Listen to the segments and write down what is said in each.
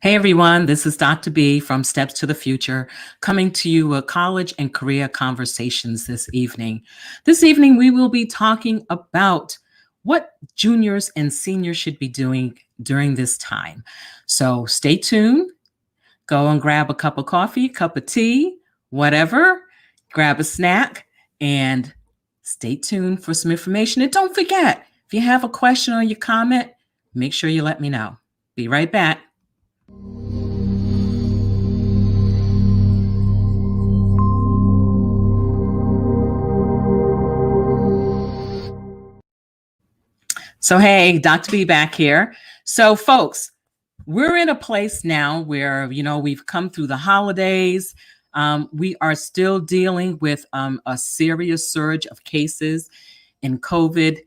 Hey everyone, this is Dr. B from Steps to the Future, coming to you with college and career conversations this evening. This evening, we will be talking about what juniors and seniors should be doing during this time. So stay tuned, go and grab a cup of coffee, cup of tea, whatever, grab a snack, and stay tuned for some information. And don't forget, if you have a question or your comment, make sure you let me know. Be right back. So, hey, Dr. B back here. So, folks, we're in a place now where, we've come through the holidays. We are still dealing with a serious surge of cases in COVID.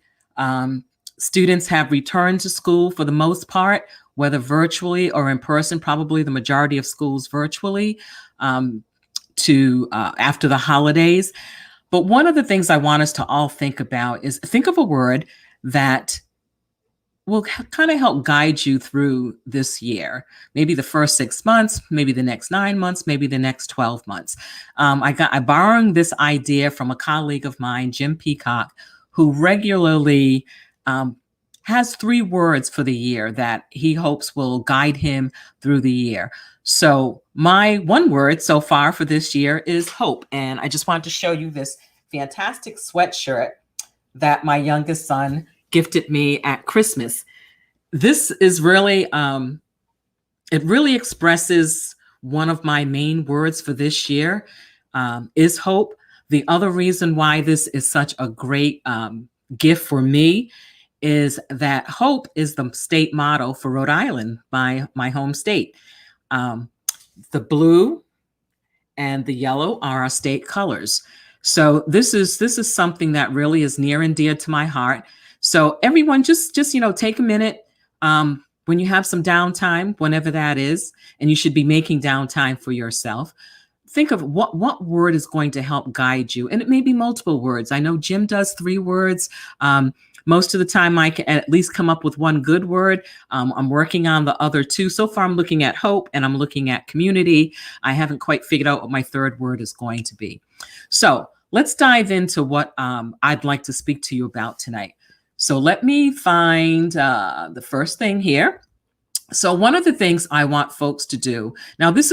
Students have returned to school for the most part, whether virtually or in person, probably the majority of schools virtually to after the holidays. But one of the things I want us to all think about is think of a word that will kind of help guide you through this year, maybe the first 6 months, maybe the next 9 months, maybe the next 12 months. I borrowed this idea from a colleague of mine, Jim Peacock, who regularly has 3 words for the year that he hopes will guide him through the year. So my one word so far for this year is hope. And I just wanted to show you this fantastic sweatshirt that my youngest son gifted me at Christmas. This is really, it really expresses one of my main words for this year, is hope. The other reason why this is such a great gift for me is that hope is the state motto for Rhode Island, my home state. The blue and the yellow are our state colors. So this is something that really is near and dear to my heart. So everyone, just take a minute when you have some downtime, whenever that is, and you should be making downtime for yourself. Think of what word is going to help guide you, and it may be multiple words. I know Jim does 3 words. Most of the time, I can at least come up with one good word. I'm working on the other 2. So far, I'm looking at hope and I'm looking at community. I haven't quite figured out what my 3rd word is going to be. So let's dive into what I'd like to speak to you about tonight. So let me find the first thing here. So one of the things I want folks to do, now this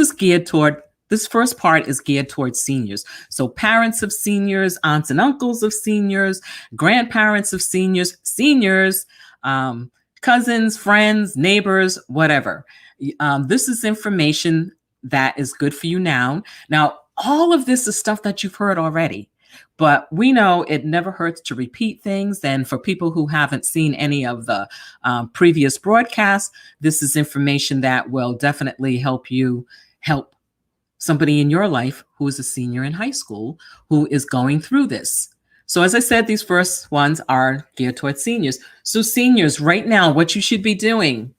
first part is geared towards seniors. So parents of seniors, aunts and uncles of seniors, grandparents of seniors, cousins, friends, neighbors, whatever. This is information that is good for you now. Now, all of this is stuff that you've heard already. But we know it never hurts to repeat things. And for people who haven't seen any of the previous broadcasts, this is information that will definitely help somebody in your life who is a senior in high school who is going through this. So as I said, these first ones are geared towards seniors. So seniors, right now, what you should be doing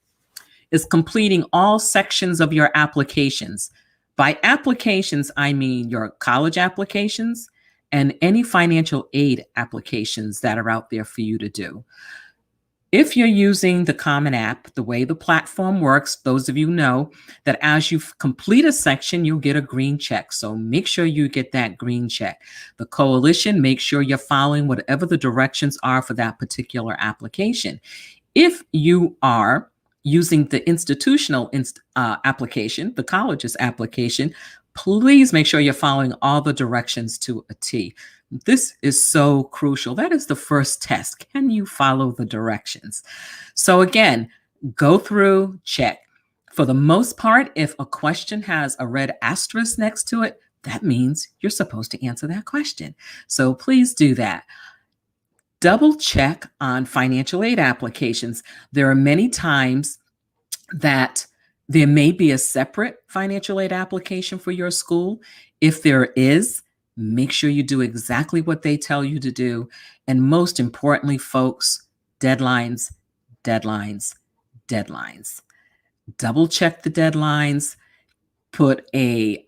is completing all sections of your applications. By applications, I mean your college applications and any financial aid applications that are out there for you to do. If you're using the Common App, the way the platform works, those of you know that as you complete a section, you'll get a green check. So make sure you get that green check. The Coalition, make sure you're following whatever the directions are for that particular application. If you are using the institutional application, the college's application, please make sure you're following all the directions to a T. This is so crucial. That is the first test. Can you follow the directions? So again, go through, check. For the most part, if a question has a red asterisk next to it, that means you're supposed to answer that question. So please do that. Double check on financial aid applications. There are many times that there may be a separate financial aid application for your school. If there is, make sure you do exactly what they tell you to do. And most importantly, folks, deadlines, deadlines, deadlines. Double check the deadlines. Put a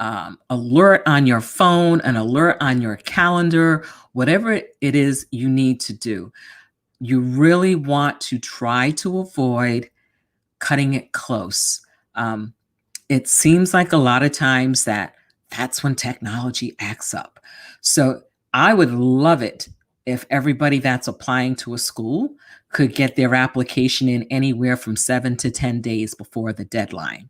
alert on your phone, an alert on your calendar, whatever it is you need to do. You really want to try to avoid cutting it close. it seems like a lot of times that's when technology acts up. So I would love it if everybody that's applying to a school could get their application in anywhere from 7 to 10 days before the deadline.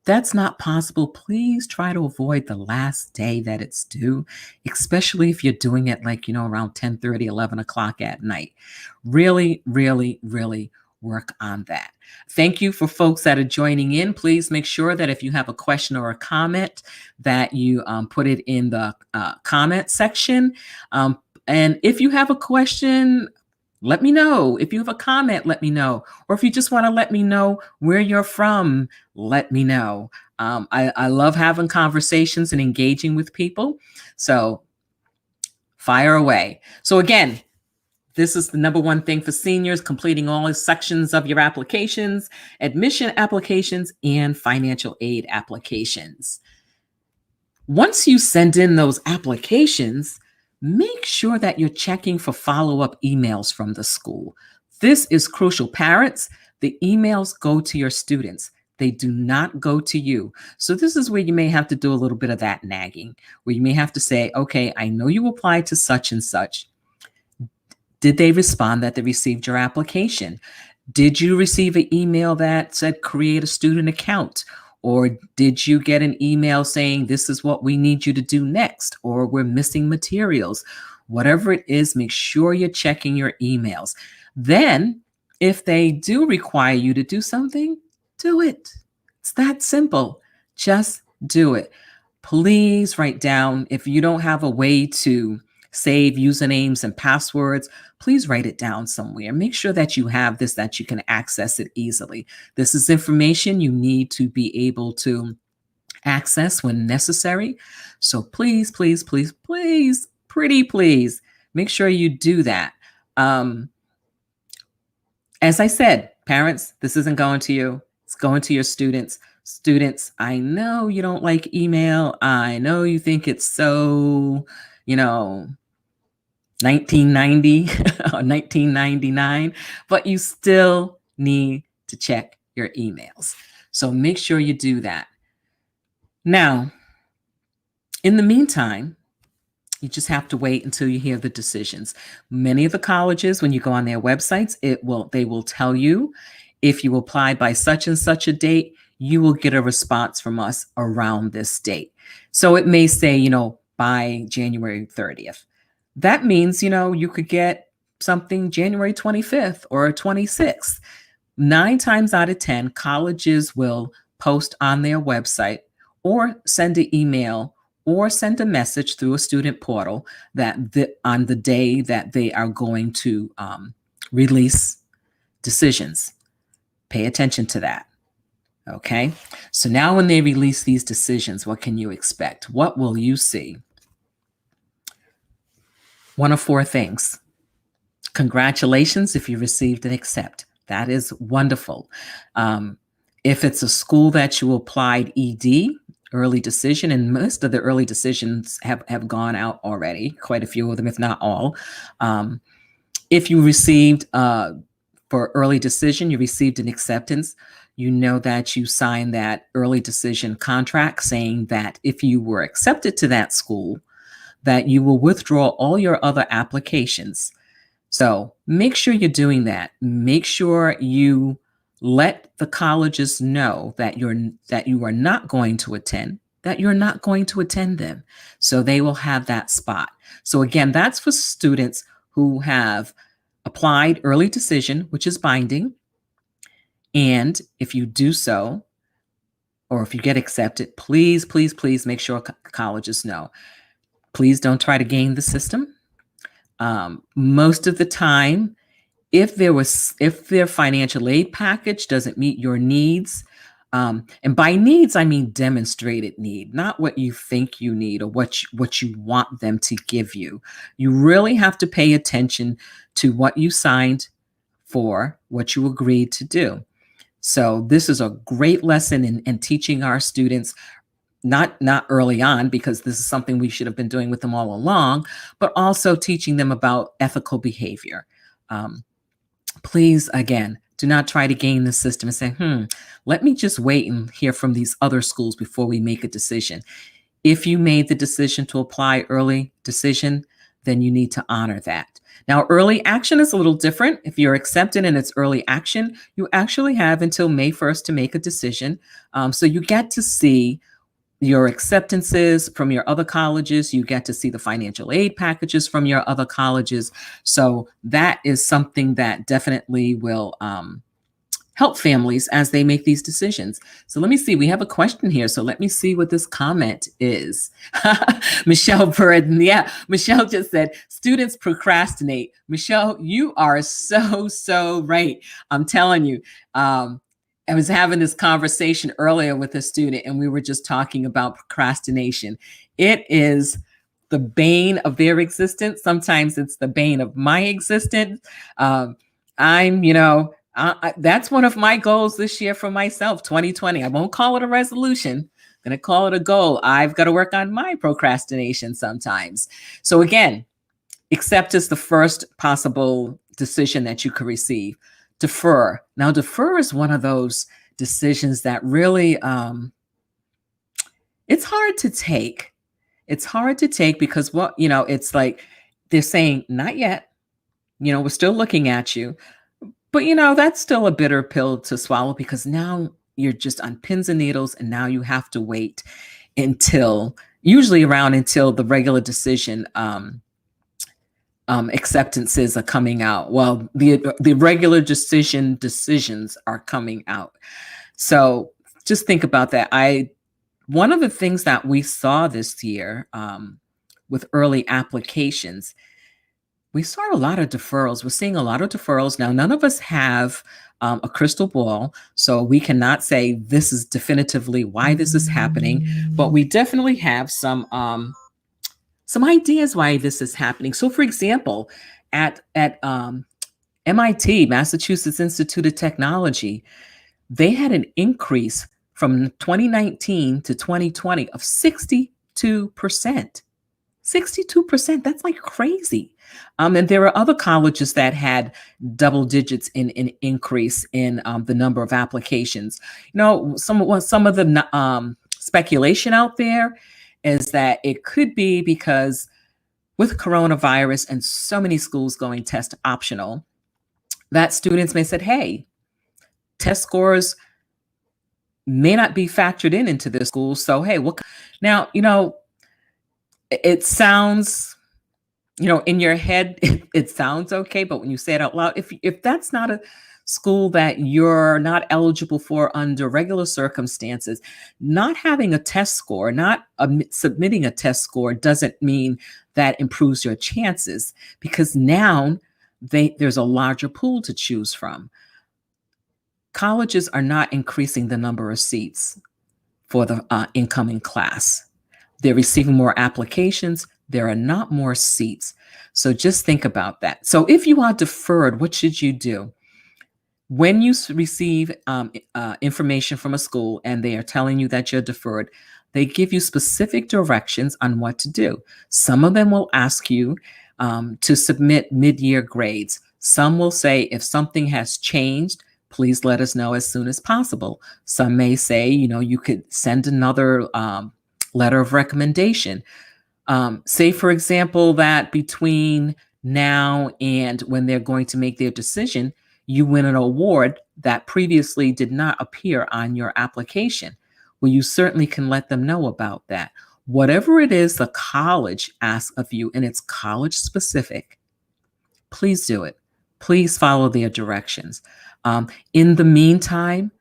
That's not possible. Please try to avoid the last day that it's due, especially if you're doing it like, around 10:30, 11 o'clock at night. Really, really, really work on that. Thank you for folks that are joining in. Please make sure that if you have a question or a comment that you put it in the comment section. And if you have a question, let me know. If you have a comment, let me know. Or if you just want to let me know where you're from, let me know. I love having conversations and engaging with people. So fire away. So again, this is the number one thing for seniors: completing all the sections of your applications, admission applications, and financial aid applications. Once you send in those applications, make sure that you're checking for follow-up emails from the school. This is crucial. Parents, the emails go to your students. They do not go to you. So this is where you may have to do a little bit of that nagging, where you may have to say, okay, I know you applied to such and such. Did they respond that they received your application? Did you receive an email that said create a student account? Or did you get an email saying this is what we need you to do next? Or we're missing materials? Whatever it is, make sure you're checking your emails. Then, if they do require you to do something, do it. It's that simple. Just do it. Please write down, if you don't have a way to save usernames and passwords, please write it down somewhere. Make sure that you have this, that you can access it easily. This is information you need to be able to access when necessary. So please, please, please, please, pretty please, make sure you do that. As I said, parents, this isn't going to you. It's going to your students. Students, I know you don't like email. I know you think it's so, 1990 or 1999, but you still need to check your emails. So make sure you do that. Now, in the meantime, you just have to wait until you hear the decisions. Many of the colleges, when you go on their websites, they will tell you, if you apply by such and such a date, you will get a response from us around this date. So it may say, by January 30th. That means, you could get something January 25th or 26th. 9 times out of 10, colleges will post on their website or send an email or send a message through a student portal that on the day that they are going to release decisions. Pay attention to that. Okay. So now when they release these decisions, what can you expect? What will you see? One of 4 things. Congratulations if you received an accept. That is wonderful. If it's a school that you applied ED, early decision, and most of the early decisions have gone out already, quite a few of them, if not all. If you received, for early decision, you received an acceptance, you know that you signed that early decision contract saying that if you were accepted to that school, that you will withdraw all your other applications. So make sure you're doing that. Make sure you let the colleges know that you are not going to attend, that you're not going to attend them. So they will have that spot. So again, that's for students who have applied early decision, which is binding. And if you do so, or if you get accepted, please, please, please make sure colleges know. Please don't try to game the system. Most of the time, if their financial aid package doesn't meet your needs, and by needs, I mean demonstrated need, not what you think you need or what you want them to give you. You really have to pay attention to what you signed for, what you agreed to do. So this is a great lesson in teaching our students, not early on, because this is something we should have been doing with them all along, but also teaching them about ethical behavior. Please, again, Do not try to game the system and say, let me just wait and hear from these other schools before we make a decision. If you made the decision to apply early decision, then you need to honor that. Now, early action is a little different. If you're accepted and it's early action, you actually have until May 1st to make a decision. So you get to see your acceptances from your other colleges. You get to see the financial aid packages from your other colleges. So that is something that definitely will help families as they make these decisions. So let me see. We have a question here. So let me see what this comment is. Michelle Burden. Yeah, Michelle just said, students procrastinate. Michelle, you are so right. I'm telling you. I was having this conversation earlier with a student, and we were just talking about procrastination. It is the bane of their existence. Sometimes it's the bane of my existence. That's one of my goals this year for myself, 2020. I won't call it a resolution. I'm going to call it a goal. I've got to work on my procrastination sometimes. So again, accept is the first possible decision that you could receive. Defer. Now, defer is one of those decisions that really, it's hard to take. It's hard to take because it's like they're saying, not yet. We're still looking at you. But, that's still a bitter pill to swallow because now you're just on pins and needles and now you have to wait until the regular decision acceptances are coming out. Well, the regular decisions are coming out. So just think about that. One of the things that we saw this year with early applications, we saw a lot of deferrals. We're seeing a lot of deferrals. Now, none of us have a crystal ball, so we cannot say this is definitively why this is happening, but we definitely have some ideas why this is happening. So, for example, at MIT, Massachusetts Institute of Technology, they had an increase from 2019 to 2020 of 62%. 62%, that's like crazy. And there are other colleges that had double digits in increase in the number of applications. Some of the speculation out there is that it could be because with coronavirus and so many schools going test optional, that students may said, hey, test scores may not be factored into this school. So, hey, now, it sounds, in your head, it sounds okay. But when you say it out loud, if that's not a school that you're not eligible for under regular circumstances, not having a test score, not submitting a test score doesn't mean that improves your chances, because now there's a larger pool to choose from. Colleges are not increasing the number of seats for the incoming class. They're receiving more applications. There are not more seats. So just think about that. So if you are deferred, what should you do? When you receive information from a school and they are telling you that you're deferred, they give you specific directions on what to do. Some of them will ask you to submit mid-year grades. Some will say, if something has changed, please let us know as soon as possible. Some may say, you could send another letter of recommendation. Say, for example, that between now and when they're going to make their decision, you win an award that previously did not appear on your application. Well, you certainly can let them know about that. Whatever it is the college asks of you, and it's college specific, please do it. Please follow their directions. In the meantime,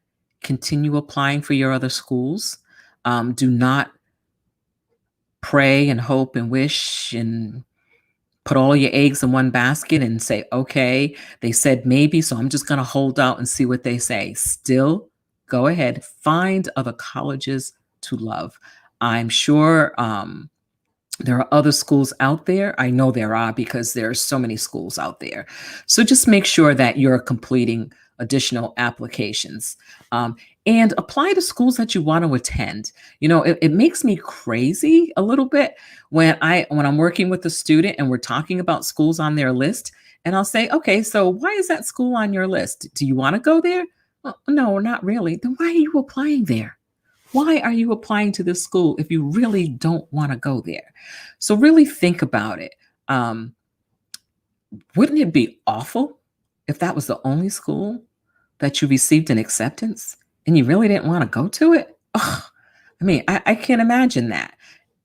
continue applying for your other schools. Do not pray and hope and wish and put all your eggs in one basket and say, okay, they said maybe, so I'm just going to hold out and see what they say. Still, go ahead, find other colleges to love. I'm sure there are other schools out there. I know there are, because there are so many schools out there. So just make sure that you're completing additional applications. And apply to schools that you want to attend. It makes me crazy a little bit when I'm working with a student and we're talking about schools on their list, And I'll say, okay, so why is that school on your list? Do you want to go there? "Oh, no, not really. Then why are you applying there? Why are you applying to this school if you really don't want to go there?" So really think about it. Um, wouldn't it be awful if that was the only school that you received an acceptance and you really didn't want to go to it? Ugh, I mean, I can't imagine that.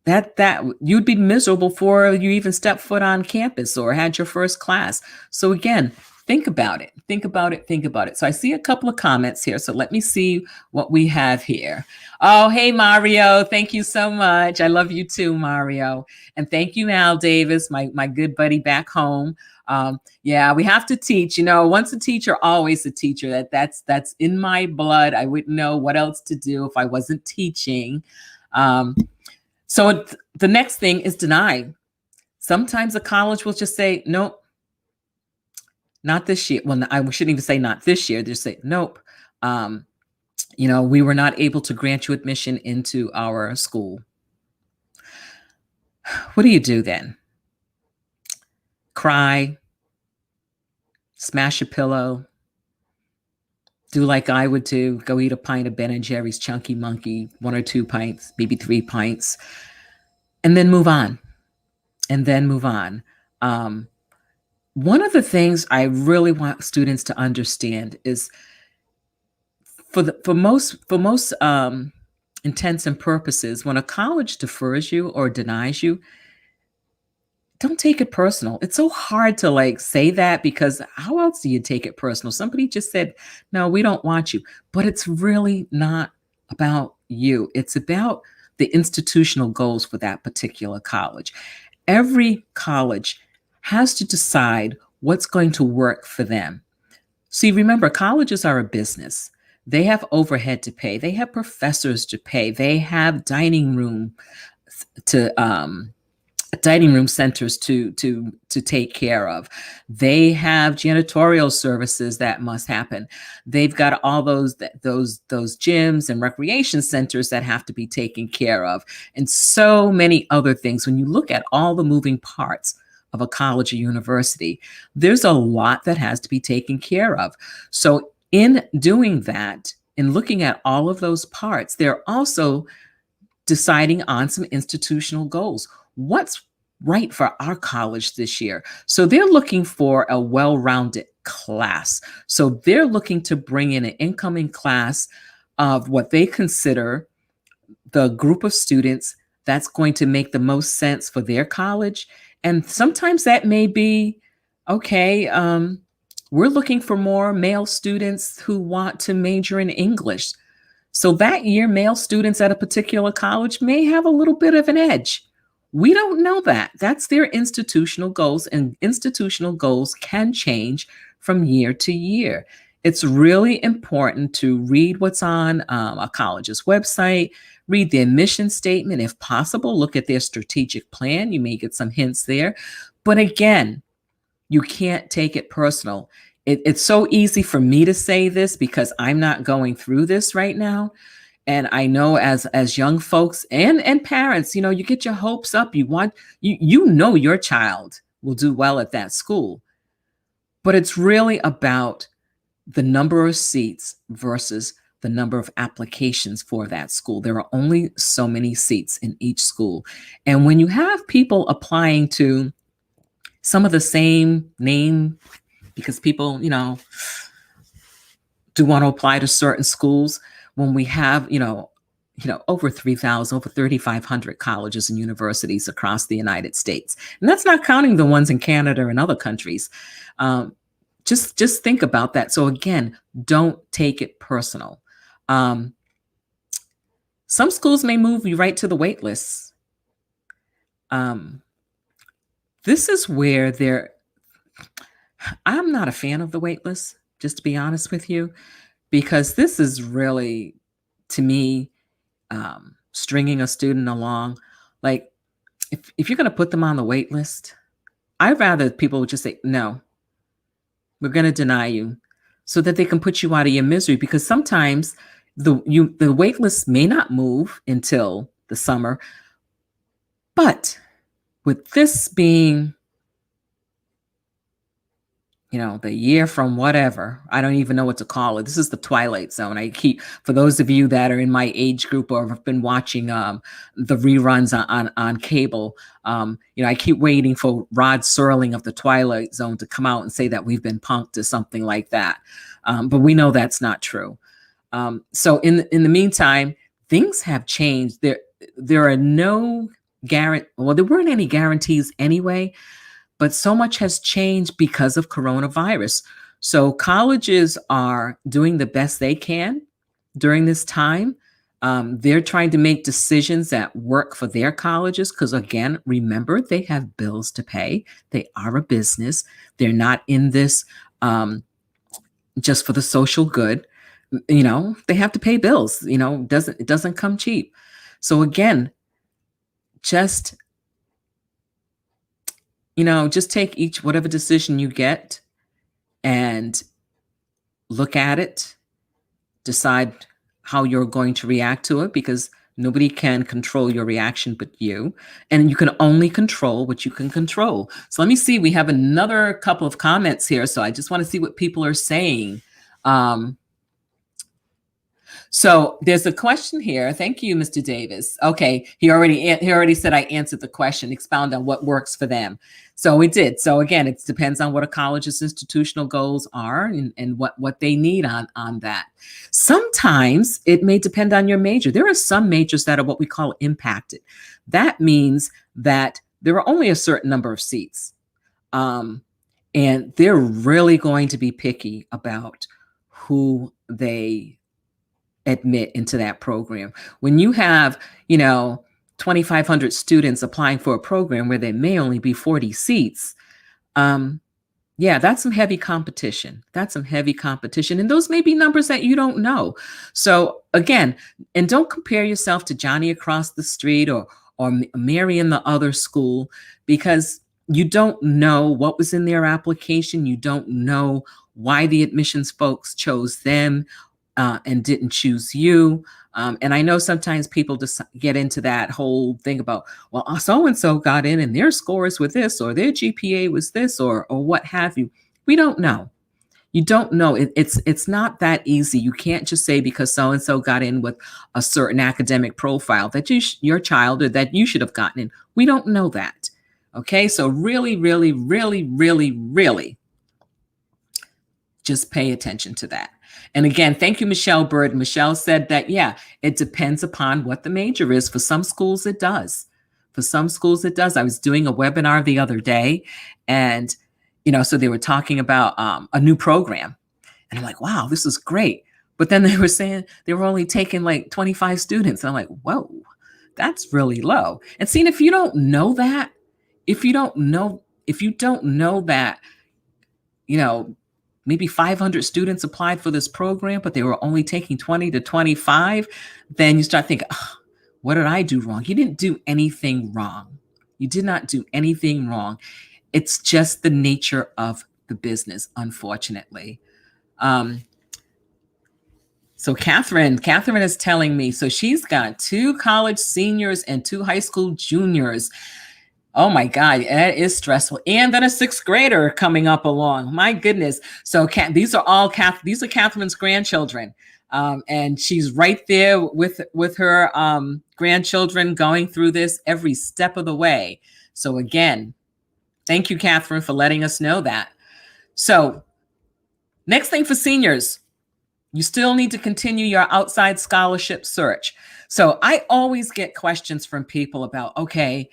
That you'd be miserable before you even step foot on campus or had your first class. So again, think about it. Think about it. Think about it. So I see a couple of comments here. So let me see what we have here. Oh, hey Mario. Thank you so much. I love you too, Mario. And thank you, Al Davis, my good buddy back home. Yeah, we have to teach. Once a teacher, always a teacher. That's in my blood. I wouldn't know what else to do if I wasn't teaching. So the next thing is deny. Sometimes a college will just say, nope, not this year. Well, I shouldn't even say not this year. Just say, nope. We were not able to grant you admission into our school. What do you do then? Cry, smash a pillow, do like I would do, go eat a pint of Ben and Jerry's Chunky Monkey, 1 or 2 pints, maybe 3 pints, and then move on. One of the things I really want students to understand is for most intents and purposes, when a college defers you or denies you, don't take it personal. It's so hard to say that, because how else do you take it personal? Somebody just said, no, we don't want you. But it's really not about you. It's about the institutional goals for that particular college. Every college has to decide what's going to work for them. See, remember, colleges are a business. They have overhead to pay. They have professors to pay. They have dining room centers to take care of. They have janitorial services that must happen. They've got all those gyms and recreation centers that have to be taken care of, and so many other things. When you look at all the moving parts of a college or university, there's a lot that has to be taken care of. So in doing that, in looking at all of those parts, they're also deciding on some institutional goals. What's right for our college this year? So they're looking for a well-rounded class. So they're looking to bring in an incoming class of what they consider the group of students that's going to make the most sense for their college. And sometimes that may be, okay, we're looking for more male students who want to major in English. So that year, male students at a particular college may have a little bit of an edge. We don't know that. That's their institutional goals, and institutional goals can change from year to year. It's really important to read what's on a college's website, read the admission statement. If possible, look at their strategic plan. You may get some hints there. But again, you can't take it personal. It's so easy for me to say this because I'm not going through this right now. And I know as young folks and parents, you get your hopes up. You know your child will do well at that school. But it's really about the number of seats versus the number of applications for that school. There are only so many seats in each school. And when you have people applying to some of the same name, because people, do want to apply to certain schools, when we have, over 3,000, over 3,500 colleges and universities across the United States. And that's not counting the ones in Canada and other countries. Just think about that. So again, don't take it personal. Some schools may move you right to the wait lists. This is where I'm not a fan of the wait list, just to be honest with you, because this is really, to me, stringing a student along. Like, if you're going to put them on the wait list, I'd rather people would just say, no, we're going to deny you, so that they can put you out of your misery. Because sometimes the wait list may not move until the summer. But with this being the year from whatever. I don't even know what to call it. This is the Twilight Zone. For those of you that are in my age group or have been watching the reruns on cable, I keep waiting for Rod Serling of the Twilight Zone to come out and say that we've been punked or something like that. But we know that's not true. So in the meantime, things have changed. There are no there weren't any guarantees anyway. But so much has changed because of coronavirus. So colleges are doing the best they can during this time. They're trying to make decisions that work for their colleges because, again, remember, they have bills to pay. They are a business. They're not in this just for the social good. They have to pay bills. It doesn't come cheap. So again, just take whatever decision you get and look at it, decide how you're going to react to it, because nobody can control your reaction but you. And you can only control what you can control. So let me see. We have another couple of comments here. So I just want to see what people are saying. So there's a question here. Thank you, Mr. Davis. Okay, he already said I answered the question. Expound on what works for them. So we did. So again, it depends on what a college's institutional goals are and what they need on that. Sometimes it may depend on your major. There are some majors that are what we call impacted. That means that there are only a certain number of seats. And they're really going to be picky about who they admit into that program. When you have, 2,500 students applying for a program where there may only be 40 seats, that's some heavy competition. And those may be numbers that you don't know. So again, and don't compare yourself to Johnny across the street or Mary in the other school, because you don't know what was in their application. You don't know why the admissions folks chose them and didn't choose you. And I know sometimes people just get into that whole thing about, well, so-and-so got in and their scores were this, or their GPA was this, or what have you. We don't know. You don't know. It's not that easy. You can't just say because so-and-so got in with a certain academic profile that your child or that you should have gotten in. We don't know that. Okay, so really, really, really, really, really just pay attention to that. And again, thank you, Michelle Bird. Michelle said that, it depends upon what the major is. For some schools, it does. I was doing a webinar the other day, and, so they were talking about a new program. And I'm like, wow, this is great. But then they were saying they were only taking like 25 students. And I'm like, whoa, that's really low. And seeing if you don't know that, maybe 500 students applied for this program, but they were only taking 20 to 25, then you start thinking, what did I do wrong? You didn't do anything wrong. You did not do anything wrong. It's just the nature of the business, unfortunately. So Catherine is telling me, so she's got 2 college seniors and 2 high school juniors. Oh my God, that is stressful. And then a 6th grader coming up along. My goodness. So these are Catherine's grandchildren. And she's right there with her grandchildren going through this every step of the way. So again, thank you, Catherine, for letting us know that. So next thing for seniors, you still need to continue your outside scholarship search. So I always get questions from people about, okay,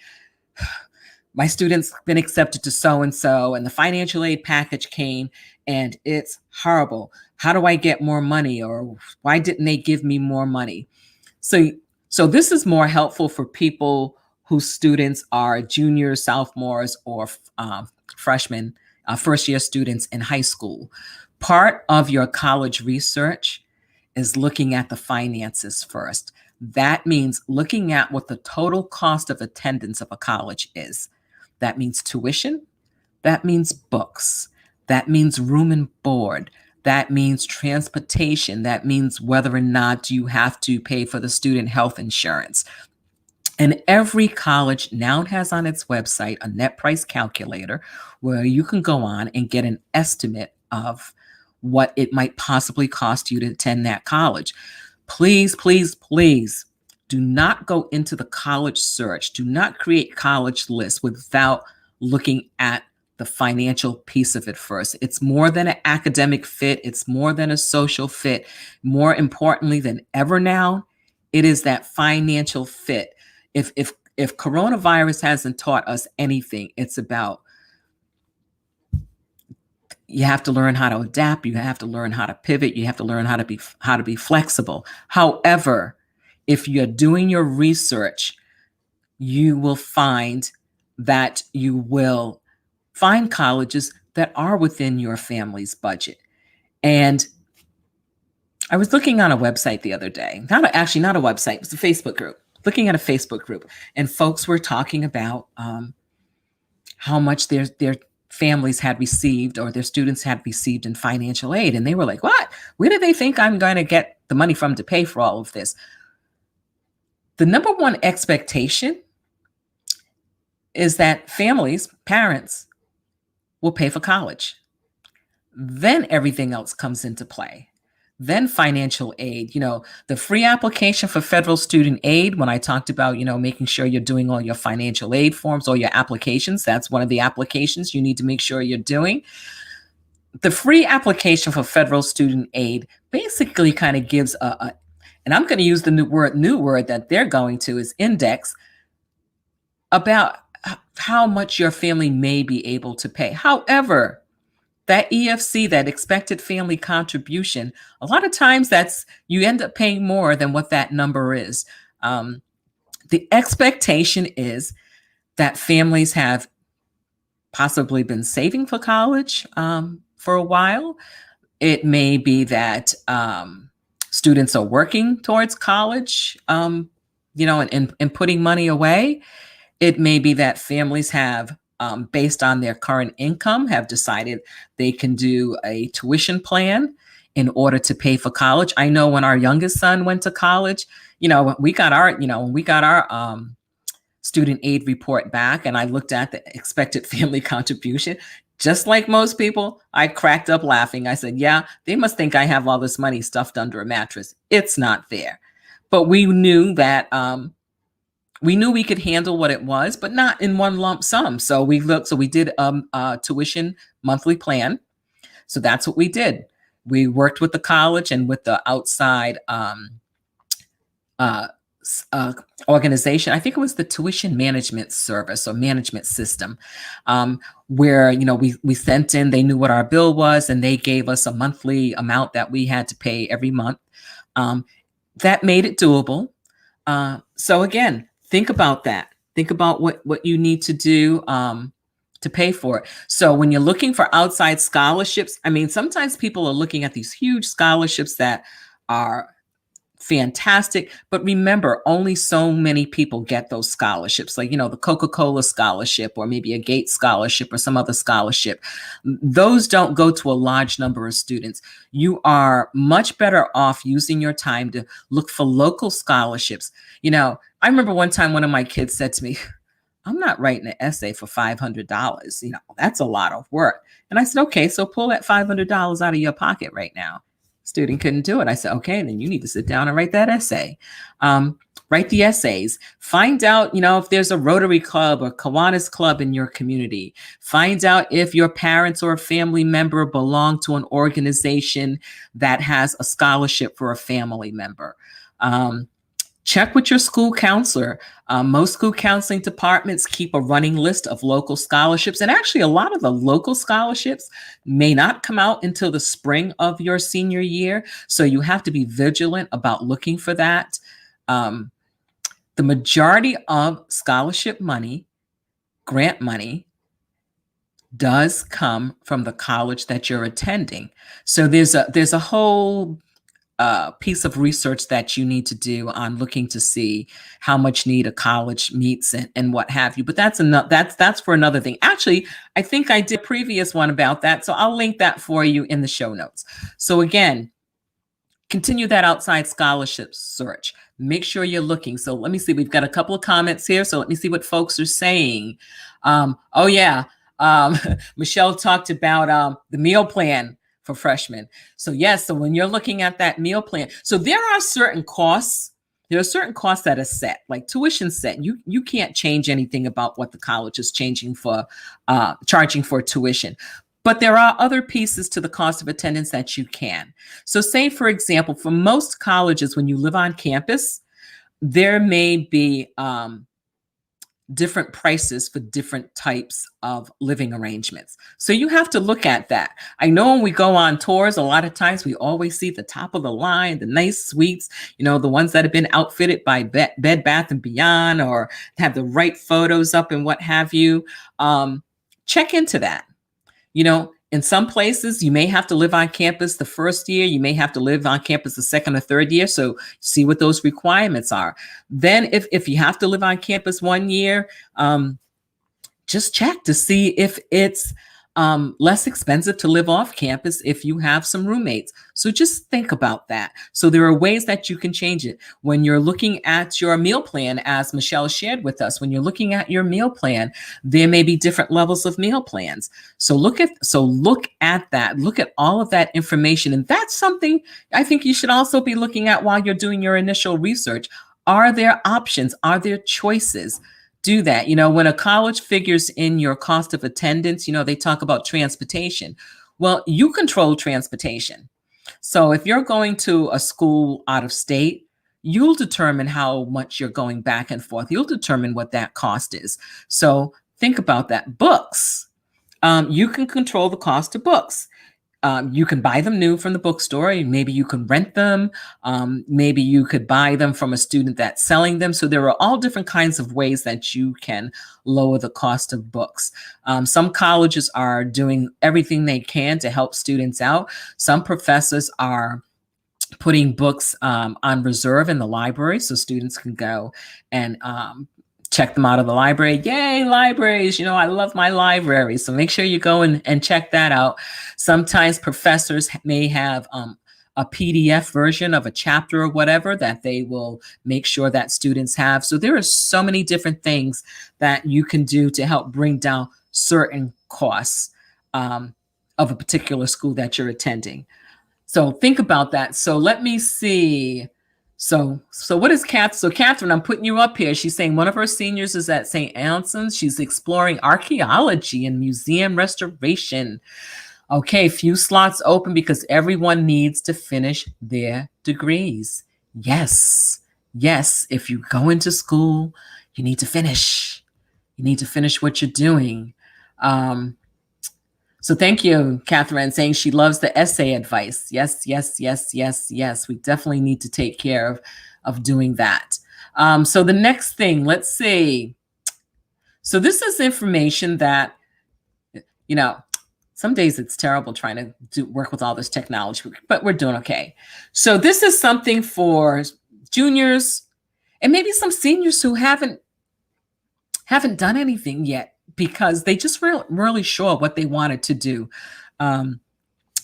my student's been accepted to so-and-so and the financial aid package came and it's horrible. How do I get more money? Or why didn't they give me more money? So this is more helpful for people whose students are juniors, sophomores, or freshmen, first-year students in high school. Part of your college research is looking at the finances first. That means looking at what the total cost of attendance of a college is. That means tuition. That means books. That means room and board. That means transportation. That means whether or not you have to pay for the student health insurance. And every college now has on its website a net price calculator where you can go on and get an estimate of what it might possibly cost you to attend that college. Please, please, please do not go into the college search. Do not create college lists without looking at the financial piece of it first. It's more than an academic fit, it's more than a social fit. More importantly than ever now, it is that financial fit. If coronavirus hasn't taught us anything, it's about you have to learn how to adapt, you have to learn how to pivot, you have to learn how to be flexible. However, if you're doing your research, you will find that you will find colleges that are within your family's budget. And I was looking on a website the other day, not a website, it was a Facebook group, looking at a Facebook group, and folks were talking about how much their families had received or their students had received in financial aid. And they were like, what? Where do they think I'm going to get the money from to pay for all of this? The number one expectation is that families, parents, will pay for college. Then everything else comes into play. Then financial aid, the free application for federal student aid, when I talked about, making sure you're doing all your financial aid forms or your applications, that's one of the applications you need to make sure you're doing. The free application for federal student aid basically kind of gives and I'm going to use the new word that they're going to is index about how much your family may be able to pay. However, that EFC, that expected family contribution, a lot of times you end up paying more than what that number is. The expectation is that families have possibly been saving for college for a while. It may be that students are working towards college, and putting money away. It may be that families have, based on their current income, have decided they can do a tuition plan in order to pay for college. I know when our youngest son went to college, we got our student aid report back, and I looked at the expected family contribution. Just like most people, I cracked up laughing. I said, yeah, they must think I have all this money stuffed under a mattress. It's not there. But we knew that we could handle what it was, but not in one lump sum. So we did a tuition monthly plan. So that's what we did. We worked with the college and with the outside organization. I think it was the tuition management service or management system, where we sent in. They knew what our bill was, and they gave us a monthly amount that we had to pay every month. That made it doable. So again, think about that. Think about what you need to do to pay for it. So when you're looking for outside scholarships, sometimes people are looking at these huge scholarships that are fantastic, but remember, only so many people get those scholarships, like the Coca-Cola scholarship or maybe a Gates scholarship or some other scholarship. Those don't go to a large number of students. You are much better off using your time to look for local scholarships. I remember one time one of my kids said to me, I'm not writing an essay for $500. That's a lot of work. And I said, okay, so pull that $500 out of your pocket right now. Student couldn't do it. I said, okay, then you need to sit down and write that essay. Write the essays. Find out, if there's a Rotary Club or Kiwanis Club in your community. Find out if your parents or a family member belong to an organization that has a scholarship for a family member. Check with your school counselor. Most school counseling departments keep a running list of local scholarships. And actually, a lot of the local scholarships may not come out until the spring of your senior year. So you have to be vigilant about looking for that. The majority of scholarship money, grant money, does come from the college that you're attending. So there's a whole piece of research that you need to do on looking to see how much need a college meets and what have you. But that's for another thing. Actually, I think I did a previous one about that. So I'll link that for you in the show notes. So again, Continue that outside scholarship search. Make sure you're looking. So let me see. We've got a couple of comments here. So let me see what folks are saying. Oh, yeah. Michelle talked about the meal plan for freshmen. So yes, so when you're looking at that meal plan, so there are certain costs. There are certain costs that are set, like tuition set. You can't change anything about what the college is charging for tuition. But there are other pieces to the cost of attendance that you can. So say, for example, for most colleges, when you live on campus, there may be different prices for different types of living arrangements. So you have to look at that. I know when we go on tours, a lot of times we always see the top of the line, the nice suites, the ones that have been outfitted by Bed Bath and Beyond or have the right photos up and what have you. Check into that. In some places, you may have to live on campus the first year. You may have to live on campus the second or third year. So see what those requirements are. Then if you have to live on campus 1 year, just check to see if it's less expensive to live off campus if you have some roommates. So just think about that. So there are ways that you can change it. When you're looking at your meal plan, as Michelle shared with us, when you're looking at your meal plan, there may be different levels of meal plans. So look at that. Look at all of that information. And that's something I think you should also be looking at while you're doing your initial research. Are there options? Are there choices? Do that. When a college figures in your cost of attendance, they talk about transportation. Well, you control transportation. So if you're going to a school out of state, you'll determine how much you're going back and forth. You'll determine what that cost is. So think about that. Books. You can control the cost of books. You can buy them new from the bookstore. Maybe you can rent them. Maybe you could buy them from a student that's selling them. So there are all different kinds of ways that you can lower the cost of books. Some colleges are doing everything they can to help students out. Some professors are putting books on reserve in the library so students can go and check them out of the library. Yay, libraries. I love my library. So make sure you go and check that out. Sometimes professors may have a PDF version of a chapter or whatever that they will make sure that students have. So there are so many different things that you can do to help bring down certain costs of a particular school that you're attending. So think about that. So let me see. So what is Catherine? So Catherine, I'm putting you up here. She's saying one of her seniors is at St. Anson's. She's exploring archaeology and museum restoration. Okay, few slots open because everyone needs to finish their degrees. Yes. If you go into school, you need to finish. You need to finish what you're doing. So thank you, Catherine, saying she loves the essay advice. Yes. We definitely need to take care of doing that. So the next thing, let's see. So this is information that, some days it's terrible trying to work with all this technology, but we're doing okay. So this is something for juniors and maybe some seniors who haven't done anything yet, because they just weren't really sure what they wanted to do.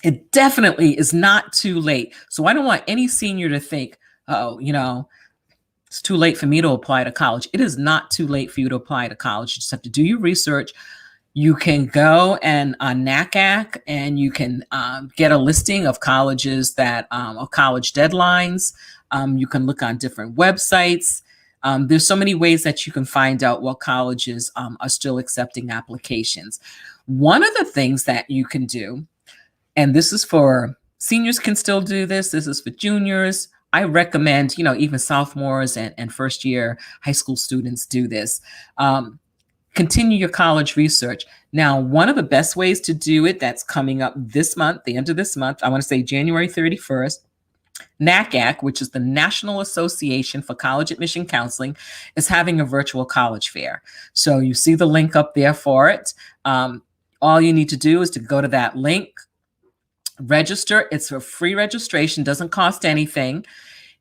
It definitely is not too late. So I don't want any senior to think, it's too late for me to apply to college. It is not too late for you to apply to college. You just have to do your research. You can go and on NACAC and you can get a listing of colleges that are college deadlines. You can look on different websites. There's so many ways that you can find out what colleges are still accepting applications. One of the things that you can do, and this is for seniors can still do this. This is for juniors. I recommend, even sophomores and first year high school students do this. Continue your college research. Now, one of the best ways to do it that's coming up this month, the end of this month, I want to say January 31st, NACAC, which is the National Association for College Admission Counseling, is having a virtual college fair. So you see the link up there for it. All you need to do is to go to that link, register. It's a free registration, doesn't cost anything.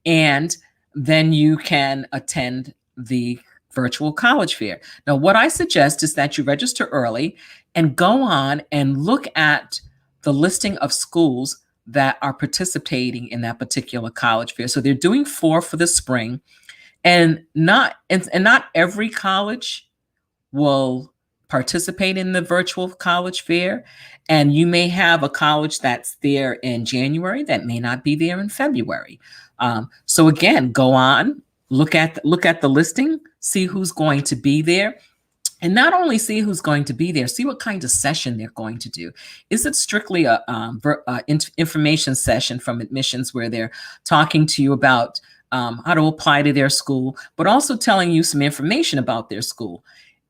And then you can attend the virtual college fair. Now, what I suggest is that you register early and go on and look at the listing of schools that are participating in that particular college fair. So they're doing 4 for the spring, and not every college will participate in the virtual college fair. And you may have a college that's there in January that may not be there in February. So again, go on, look at the listing, see who's going to be there. And not only see who's going to be there, see what kind of session they're going to do. Is it strictly a information session from admissions where they're talking to you about how to apply to their school, but also telling you some information about their school?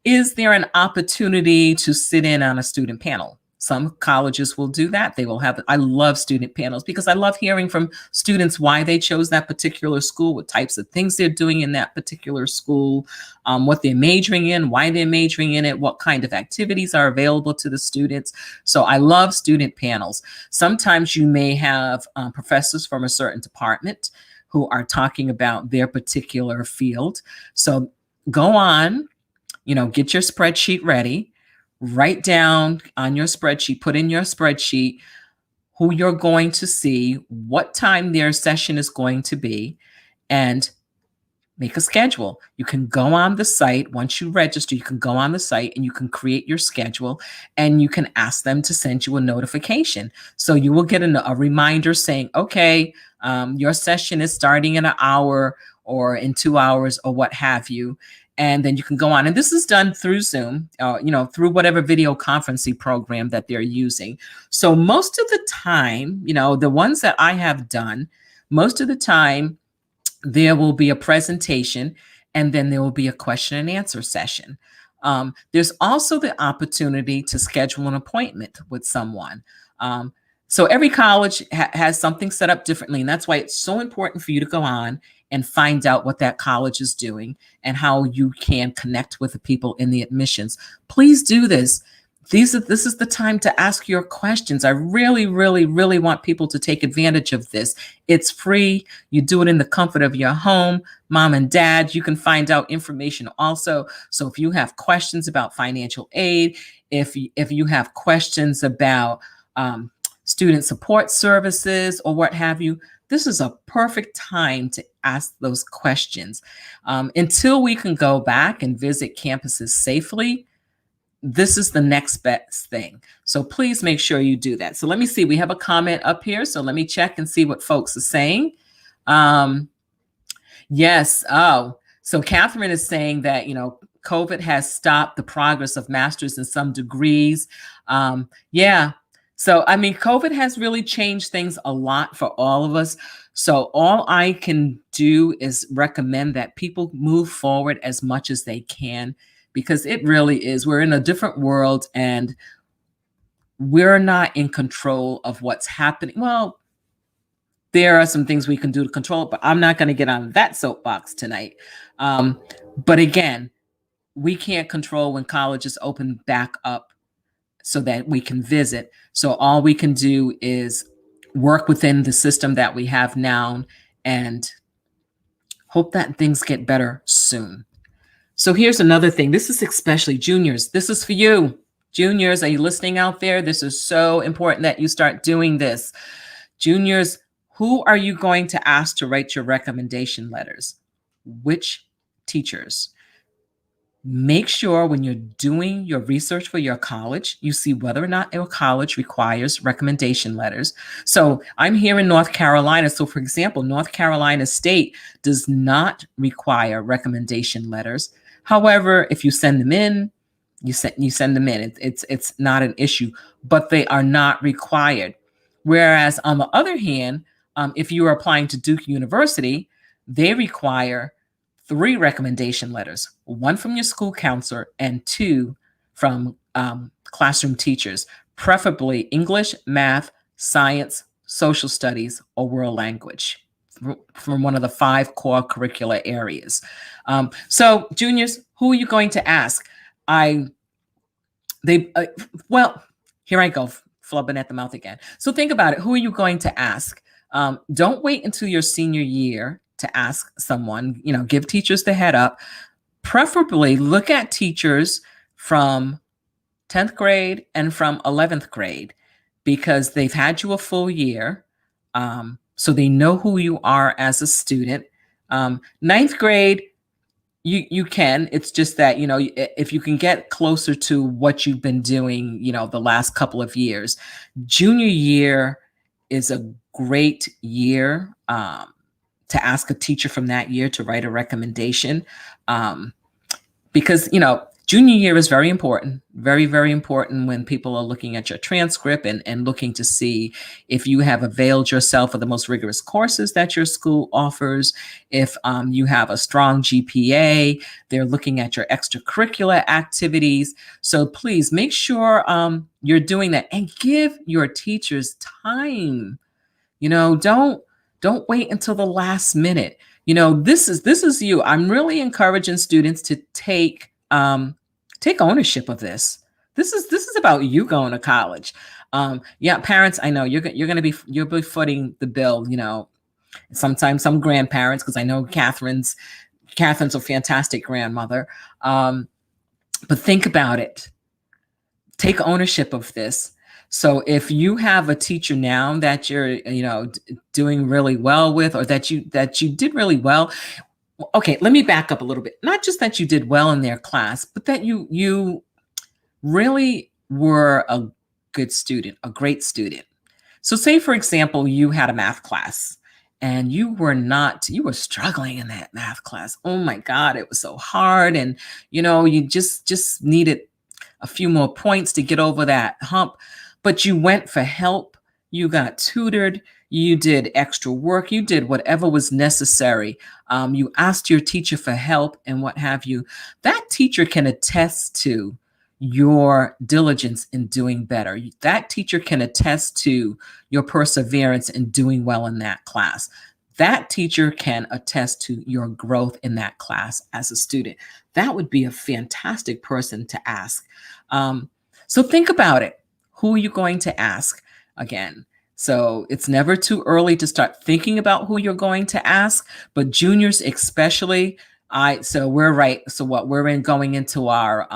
Is there an opportunity to sit in on a student panel? Some colleges will do that. They will have, I love student panels because I love hearing from students why they chose that particular school, what types of things they're doing in that particular school, what they're majoring in, why they're majoring in it, what kind of activities are available to the students. So I love student panels. Sometimes you may have professors from a certain department who are talking about their particular field. So go on, get your spreadsheet ready. Write down on your spreadsheet, put in your spreadsheet who you're going to see, what time their session is going to be, and make a schedule. You can go on the site. Once you register, you can go on the site and you can create your schedule, and you can ask them to send you a notification. So you will get a reminder saying, okay, your session is starting in an hour or in 2 hours or what have you. And then you can go on. And this is done through Zoom, through whatever video conferencing program that they're using. So most of the time, the ones that I have done, most of the time, there will be a presentation, and then there will be a question and answer session. There's also the opportunity to schedule an appointment with someone. So every college has something set up differently, and that's why it's so important for you to go on and find out what that college is doing and how you can connect with the people in the admissions. Please do this. This is the time to ask your questions. I really, really, really want people to take advantage of this. It's free. You do it in the comfort of your home. Mom and dad, you can find out information also. So if you have questions about financial aid, if you have questions about student support services or what have you, this is a perfect time to ask those questions. Until we can go back and visit campuses safely, this is the next best thing. So please make sure you do that. So let me see, we have a comment up here. So let me check and see what folks are saying. Yes. Oh, so Catherine is saying that, COVID has stopped the progress of masters in some degrees. Yeah. So, COVID has really changed things a lot for all of us. So all I can do is recommend that people move forward as much as they can, because it really is. We're in a different world and we're not in control of what's happening. Well, there are some things we can do to control it, but I'm not going to get on that soapbox tonight. But again, we can't control when colleges open back up so that we can visit. So all we can do is work within the system that we have now and hope that things get better soon. So here's another thing. This is especially juniors. This is for you. Juniors, are you listening out there? This is so important that you start doing this. Juniors, who are you going to ask to write your recommendation letters? Which teachers? Make sure when you're doing your research for your college, you see whether or not your college requires recommendation letters. So I'm here in North Carolina. So for example, North Carolina State does not require recommendation letters. However, if you send them in, you send them in. It's not an issue, but they are not required. Whereas on the other hand, if you are applying to Duke University, they require 3 recommendation letters, 1 from your school counselor and 2 from classroom teachers, preferably English, math, science, social studies, or world language from one of the 5 core curricular areas. So juniors, who are you going to ask? Well, here I go, flubbing at the mouth again. So think about it. Who are you going to ask? Don't wait until your senior year to ask someone, give teachers the head up. Preferably look at teachers from 10th grade and from 11th grade, because they've had you a full year. so they know who you are as a student. Ninth grade, you can. It's just that, if you can get closer to what you've been doing, the last couple of years. Junior year is a great year to ask a teacher from that year to write a recommendation. Because junior year is very important, very, very important when people are looking at your transcript and looking to see if you have availed yourself of the most rigorous courses that your school offers. If you have a strong GPA, they're looking at your extracurricular activities. So please make sure you're doing that, and give your teachers time. Don't wait until the last minute. This is you. I'm really encouraging students to take ownership of this. This is about you going to college. Yeah, parents, I know you'll be footing the bill. Sometimes some grandparents, because I know Catherine's a fantastic grandmother. But think about it. Take ownership of this. So if you have a teacher now that you're, doing really well with, or that you did really well, okay, let me back up a little bit. Not just that you did well in their class, but that you really were a good student, a great student. So say, for example, you had a math class and you were struggling in that math class. Oh my God, it was so hard. And, you just needed a few more points to get over that hump. But you went for help, you got tutored, you did extra work, you did whatever was necessary. You asked your teacher for help and what have you. That teacher can attest to your diligence in doing better. That teacher can attest to your perseverance in doing well in that class. That teacher can attest to your growth in that class as a student. That would be a fantastic person to ask. So think about it. Who are you going to ask again? So it's never too early to start thinking about who you're going to ask, but juniors especially. So we're right. So we're going into our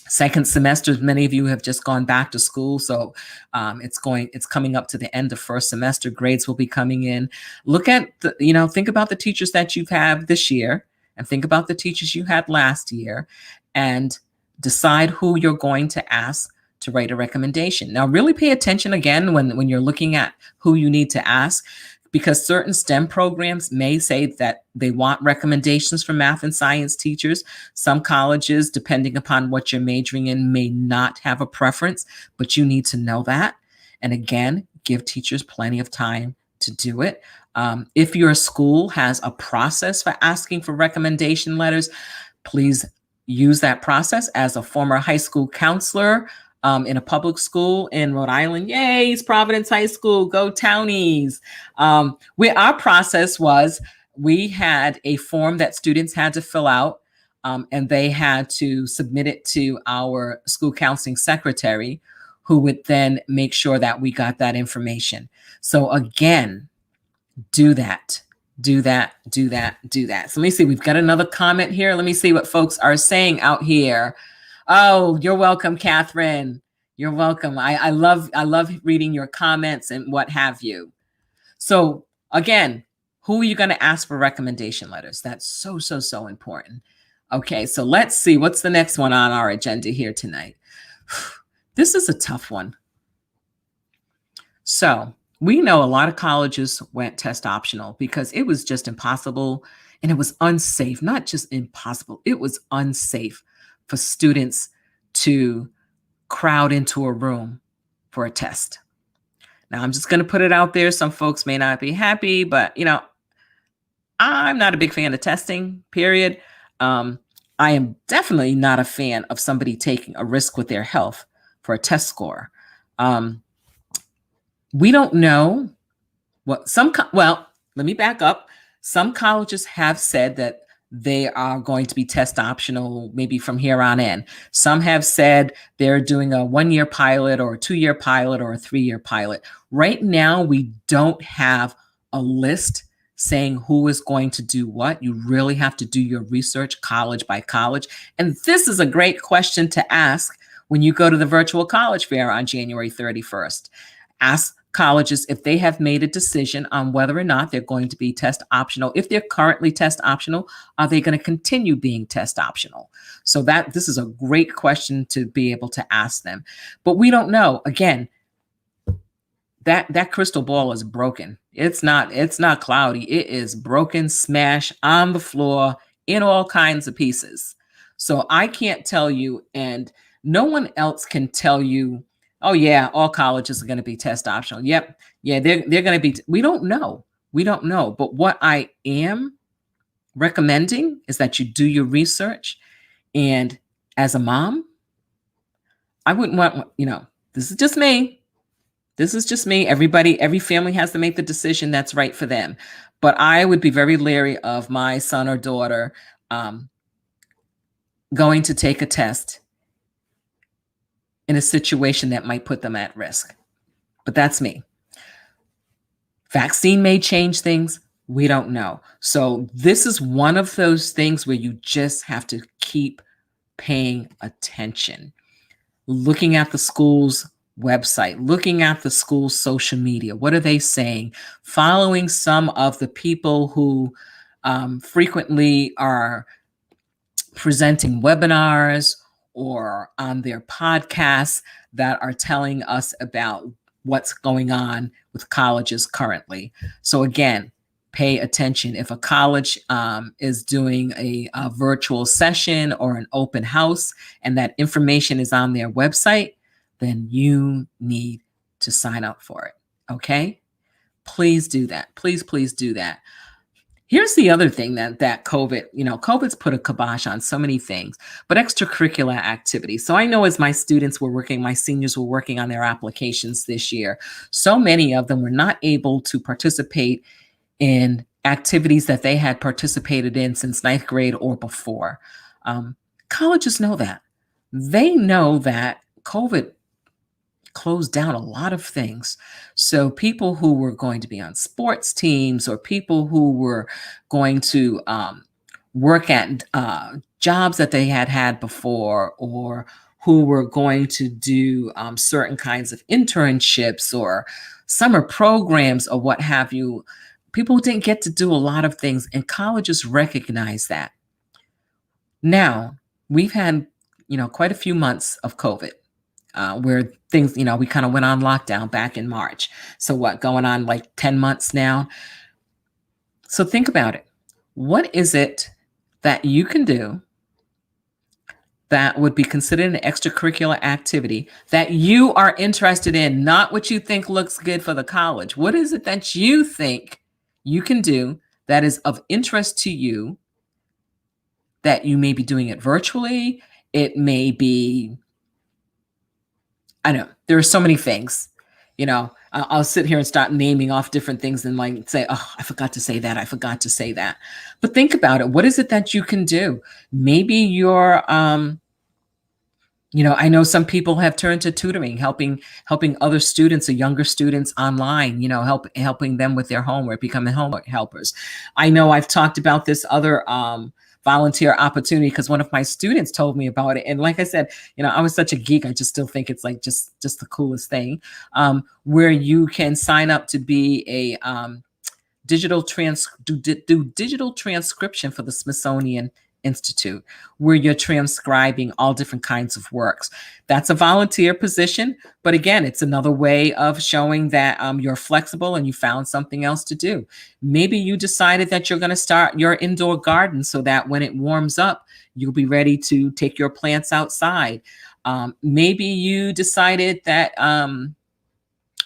second semester. Many of you have just gone back to school. So it's coming up to the end of first semester. Grades will be coming in. Look at think about the teachers that you've had this year, and think about the teachers you had last year, and decide who you're going to ask to write a recommendation. Now, really pay attention again when you're looking at who you need to ask, because certain STEM programs may say that they want recommendations from math and science teachers. Some colleges, depending upon what you're majoring in, may not have a preference, but you need to know that. And again, give teachers plenty of time to do it. If your school has a process for asking for recommendation letters, please use that process. As a former high school counselor, in a public school in Rhode Island, yay, East Providence High School, go Townies. Where our process was, we had a form that students had to fill out, and they had to submit it to our school counseling secretary, who would then make sure that we got that information. So again, do that. So let me see, we've got another comment here. Let me see what folks are saying out here. Oh, you're welcome, Catherine. You're welcome. I love reading your comments and what have you. So again, who are you going to ask for recommendation letters? That's so important. Okay, so let's see what's the next one on our agenda here tonight. This is a tough one. So we know a lot of colleges went test optional because it was just impossible, and it was unsafe. Not just impossible, it was unsafe for students to crowd into a room for a test. Now, I'm just going to put it out there. Some folks may not be happy, but I'm not a big fan of testing, period. I am definitely not a fan of somebody taking a risk with their health for a test score. We don't know what let me back up. Some colleges have said that they are going to be test optional maybe from here on in. Some have said they're doing a 1-year pilot or a 2-year pilot or a 3-year pilot. Right now, we don't have a list saying who is going to do what. You really have to do your research college by college. And this is a great question to ask when you go to the virtual college fair on January 31st. Ask colleges, if they have made a decision on whether or not they're going to be test optional. If they're currently test optional, are they going to continue being test optional? So this is a great question to be able to ask them. But we don't know. Again, that crystal ball is broken. It's not cloudy. It is broken, smashed on the floor in all kinds of pieces. So I can't tell you, and no one else can tell you, oh yeah, all colleges are going to be test optional. Yep. Yeah, they're going to be. We don't know. We don't know. But what I am recommending is that you do your research. And as a mom, I wouldn't want, this is just me. This is just me. Every family has to make the decision that's right for them. But I would be very leery of my son or daughter going to take a test in a situation that might put them at risk. But that's me. Vaccine may change things. We don't know. So this is one of those things where you just have to keep paying attention. Looking at the school's website, looking at the school's social media. What are they saying? Following some of the people who frequently are presenting webinars or on their podcasts that are telling us about what's going on with colleges currently. So again, pay attention. If a college is doing a virtual session or an open house and that information is on their website, then you need to sign up for it. Okay? Please do that. Please do that. Here's the other thing that COVID's put a kibosh on so many things, but extracurricular activities. So I know as my seniors were working on their applications this year, so many of them were not able to participate in activities that they had participated in since ninth grade or before. Colleges know that. They know that COVID closed down a lot of things. So people who were going to be on sports teams or people who were going to work at jobs that they had before, or who were going to do certain kinds of internships or summer programs or what have you, people didn't get to do a lot of things, and colleges recognize that. Now, we've had, quite a few months of COVID. Where things, we kind of went on lockdown back in March. So going on like 10 months now. So think about it. What is it that you can do that would be considered an extracurricular activity that you are interested in, not what you think looks good for the college? What is it that you think you can do that is of interest to you, that you may be doing it virtually? It may be, I know there are so many things, I'll sit here and start naming off different things and like say, oh, I forgot to say that. I forgot to say that. But think about it. What is it that you can do? Maybe you're, I know some people have turned to tutoring, helping other students or younger students online, helping them with their homework, becoming homework helpers. I know I've talked about this other, volunteer opportunity because one of my students told me about it. And like I said, I was such a geek. I just still think it's like just the coolest thing, where you can sign up to be a digital transcription for the Smithsonian Institute, where you're transcribing all different kinds of works. That's a volunteer position, but again, it's another way of showing that you're flexible and you found something else to do. Maybe you decided that you're going to start your indoor garden so that when it warms up, you'll be ready to take your plants outside. Maybe you decided that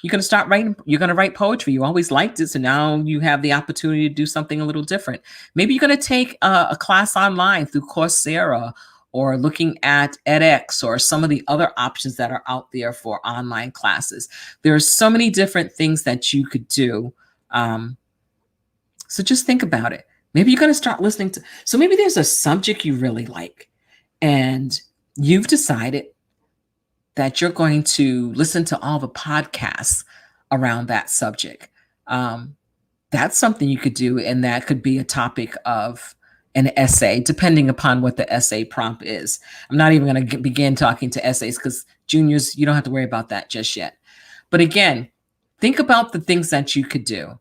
you're going to start writing, you're going to write poetry. You always liked it, so now you have the opportunity to do something a little different. Maybe you're going to take a class online through Coursera, or looking at edX, or some of the other options that are out there for online classes. There are so many different things that you could do. So just think about it. Maybe you're going to start listening to, so maybe there's a subject you really like, and you've decided that you're going to listen to all the podcasts around that subject. That's something you could do, and that could be a topic of an essay, depending upon what the essay prompt is. I'm not even going to begin talking to essays because juniors, you don't have to worry about that just yet. But again, think about the things that you could do.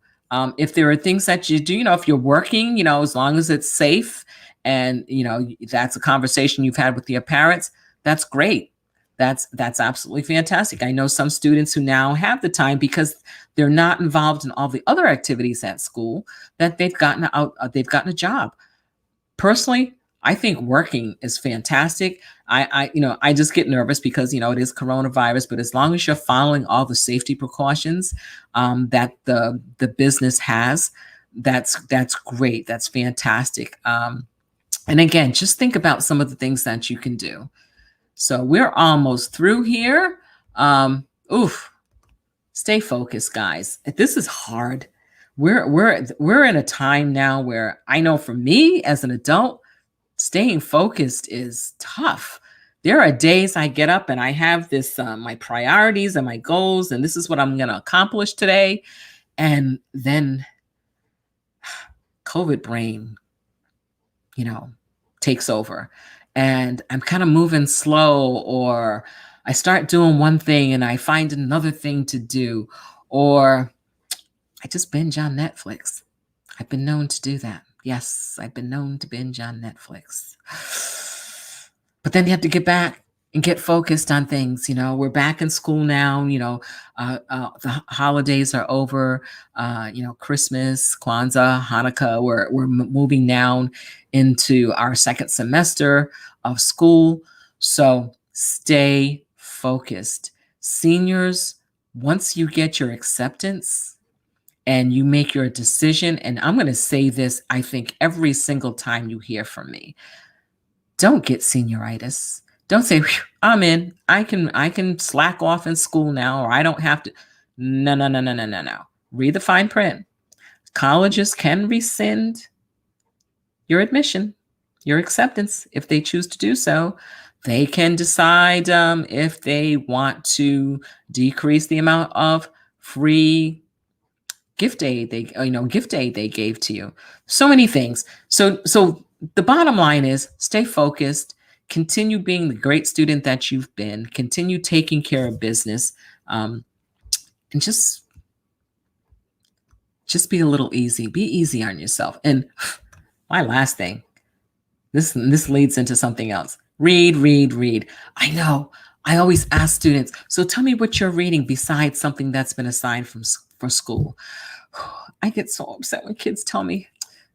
If there are things that you do, if you're working, as long as it's safe and, that's a conversation you've had with your parents, that's great. That's absolutely fantastic. I know some students who now have the time because they're not involved in all the other activities at school that they've gotten a job. Personally, I think working is fantastic. I just get nervous because it is coronavirus, but as long as you're following all the safety precautions that the business has, that's great. That's fantastic. And again, just think about some of the things that you can do. So we're almost through here. Oof, stay focused, guys. This is hard. We're in a time now where I know for me as an adult, staying focused is tough. There are days I get up and I have this my priorities and my goals, and this is what I'm going to accomplish today, and then COVID brain, takes over, and I'm kind of moving slow, or I start doing one thing and I find another thing to do, or I just binge on Netflix. I've been known to do that. Yes, I've been known to binge on Netflix. But then you have to get back and get focused on things. We're back in school now. The holidays are over. Christmas, Kwanzaa, Hanukkah. We're moving now into our second semester of school. So stay focused. Seniors, once you get your acceptance and you make your decision, and I'm going to say this, I think every single time you hear from me, don't get senioritis. Don't say, I'm in. I can slack off in school now, or I don't have to. No, no, no, no, no, no, no. Read the fine print. Colleges can rescind your admission, your acceptance, if they choose to do so. They can decide if they want to decrease the amount of free gift aid they gave to you. So many things. So the bottom line is stay focused, continue being the great student that you've been, continue taking care of business, and just be a little easy. Be easy on yourself. And my last thing, this leads into something else. Read. I know. I always ask students, so tell me what you're reading besides something that's been assigned for school. I get so upset when kids tell me,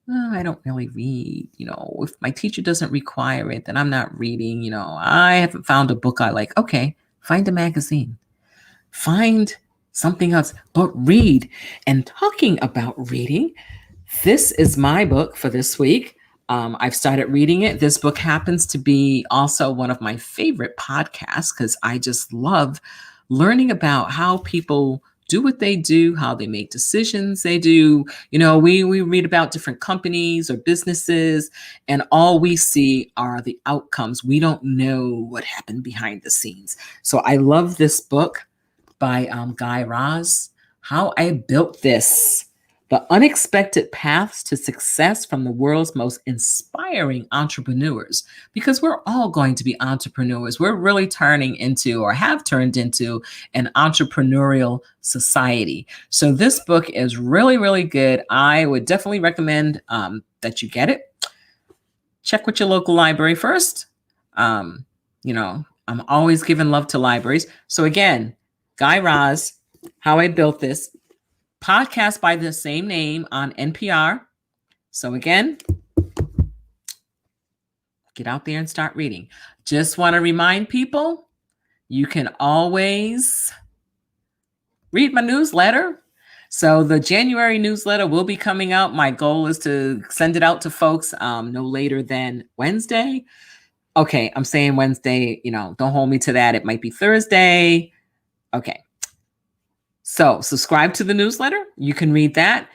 I don't really read. If my teacher doesn't require it, then I'm not reading. I haven't found a book I like. Okay, find a magazine. Find something else, but read. And talking about reading, this is my book for this week. I've started reading it. This book happens to be also one of my favorite podcasts because I just love learning about how people do what they do, how they make decisions they do. We read about different companies or businesses, and all we see are the outcomes. We don't know what happened behind the scenes. So I love this book by Guy Raz, How I Built This: The Unexpected Paths to Success from the World's Most Inspiring Entrepreneurs. Because we're all going to be entrepreneurs. We're really turning into, or have turned into, an entrepreneurial society. So this book is really, really good. I would definitely recommend that you get it. Check with your local library first. I'm always giving love to libraries. So again, Guy Raz, How I Built This, podcast by the same name on NPR. So again, get out there and start reading. Just want to remind people, you can always read my newsletter. So the January newsletter will be coming out. My goal is to send it out to folks no later than Wednesday. Okay, I'm saying Wednesday, don't hold me to that. It might be Thursday. Okay. So subscribe to the newsletter. You can read that.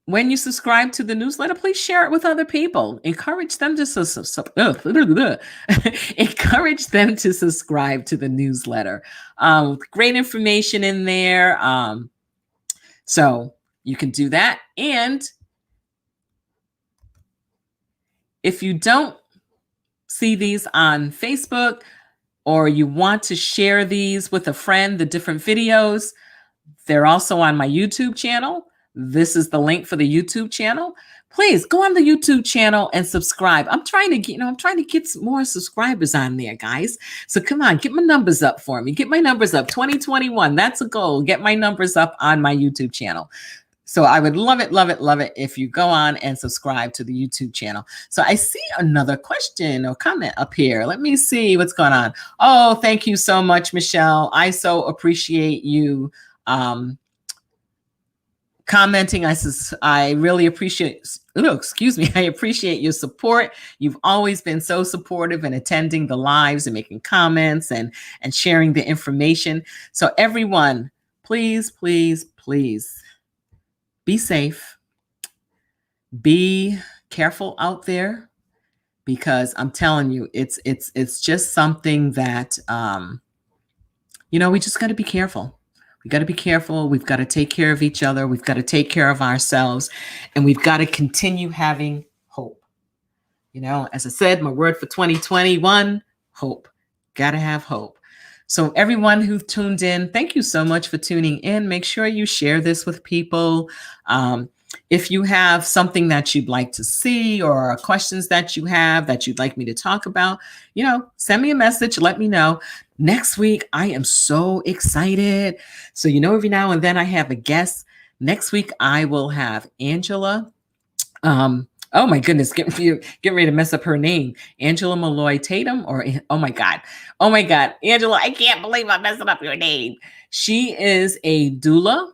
When you subscribe to the newsletter, please share it with other people. Encourage them to encourage them to subscribe to the newsletter. Great information in there. So you can do that. And if you don't see these on Facebook, or you want to share these with a friend, the different videos, They're also on my YouTube channel. This is the link for the YouTube channel. Please go on the YouTube channel and subscribe. I'm trying to get, I'm trying to get some more subscribers on there, guys. So come on, get my numbers up for me. Get my numbers up. 2021. That's a goal. Get my numbers up on my YouTube channel. So I would love it, love it, love it if you go on and subscribe to the YouTube channel. So I see another question or comment up here. Let me see what's going on. Oh, thank you so much, Michelle. I so appreciate you commenting. I really appreciate, I appreciate your support. You've always been so supportive and attending the lives and making comments and sharing the information. So everyone, please, please, please be safe. Be careful out there, because I'm telling you, it's just something that, we just got to be careful. We got to be careful. We've got to take care of each other. We've got to take care of ourselves, and we've got to continue having hope. As I said, my word for 2021, hope. Got to have hope. So everyone who tuned in, thank you so much for tuning in. Make sure you share this with people. If you have something that you'd like to see or questions that you have that you'd like me to talk about, send me a message. Let me know. Next week, I am so excited. So, every now and then I have a guest. Next week, I will have Angela. Oh my goodness, get ready to mess up her name. Angela Malloy Tatum, oh my God, Angela, I can't believe I'm messing up your name. She is a doula.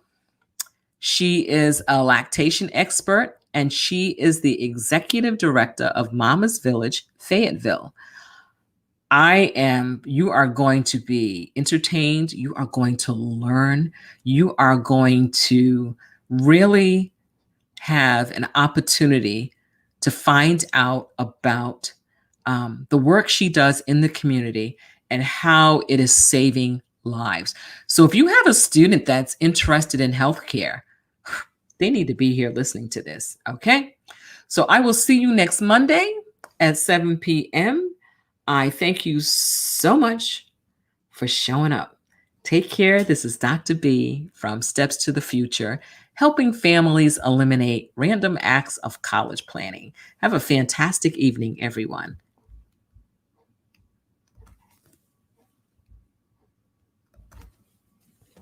She is a lactation expert, and she is the executive director of Mama's Village, Fayetteville. You are going to be entertained. You are going to learn. You are going to really have an opportunity to find out about the work she does in the community and how it is saving lives. So if you have a student that's interested in healthcare, they need to be here listening to this, okay? So I will see you next Monday at 7 p.m. I thank you so much for showing up. Take care. This is Dr. B from Steps to the Future, helping families eliminate random acts of college planning. Have a fantastic evening, everyone.